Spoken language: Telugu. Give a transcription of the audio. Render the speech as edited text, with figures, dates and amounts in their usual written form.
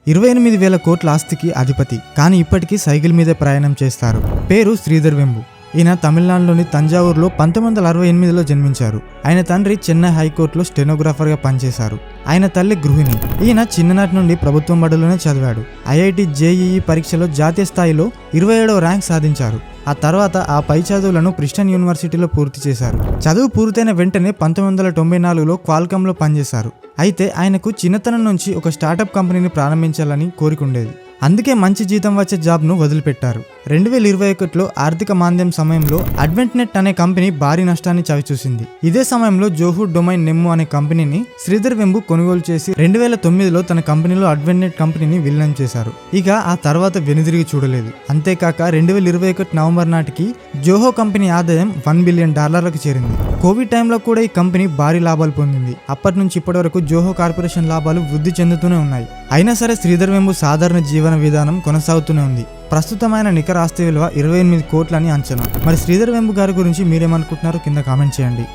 28,000 కోట్ల ఆస్తికి అధిపతి. కానీ ఇప్పటికీ సైకిల్ మీదే ప్రయాణం చేస్తారు. పేరు శ్రీధర్ వెంబు. ఈయన తమిళనాడులోని తంజావూరులో 1968లో జన్మించారు. ఆయన తండ్రి చెన్నై హైకోర్టులో స్టెనోగ్రాఫర్గా పనిచేశారు. ఆయన తల్లి గృహిణి. ఈయన చిన్ననాటి నుండి ప్రభుత్వం బడులోనే చదివాడు. ఐఐటి జేఈఈ పరీక్షలో జాతీయ స్థాయిలో 27వ ర్యాంక్ సాధించారు. ఆ తర్వాత ఆ పై చదువులను ప్రిస్టన్ యూనివర్సిటీలో పూర్తి చేశారు. చదువు పూర్తయిన వెంటనే 1994లో క్వాల్కామ్లో పనిచేశారు. అయితే ఆయనకు చిన్నతనం నుంచి ఒక స్టార్టప్ కంపెనీని ప్రారంభించాలని కోరికుండేది. అందుకే మంచి జీతం వచ్చే జాబ్ను వదిలిపెట్టారు. 2021లో ఆర్థిక మాంద్యం సమయంలో అడ్వెంట్నెట్ అనే కంపెనీ భారీ నష్టాన్ని చవిచూసింది. ఇదే సమయంలో జోహూ డొమైన్ నెమ్ము అనే కంపెనీని శ్రీధర్ వెంబు కొనుగోలు చేసి 2009లో తన కంపెనీలో అడ్వెంట్నెట్ కంపెనీని విలీనం చేశారు. ఇక ఆ తర్వాత వెనుదిరిగి చూడలేదు. అంతేకాక 2021 నవంబర్ నాటికి జోహో కంపెనీ ఆదాయం $1 బిలియన్ చేరింది. కోవిడ్ టైంలో కూడా ఈ కంపెనీ భారీ లాభాలు పొందింది. అప్పటి నుంచి ఇప్పటి వరకు జోహో కార్పొరేషన్ లాభాలు వృద్ధి చెందుతూనే ఉన్నాయి. అయినా సరే శ్రీధర్ వెంబు సాధారణ జీవన విధానం కొనసాగుతూనే ఉంది. ప్రస్తుతమైన నికర ఆస్తి విలువ 28 కోట్లని అంచనా. మరి శ్రీధర్ వెంబు గారి గురించి మీరేమనుకుంటున్నారో కింద కామెంట్ చేయండి.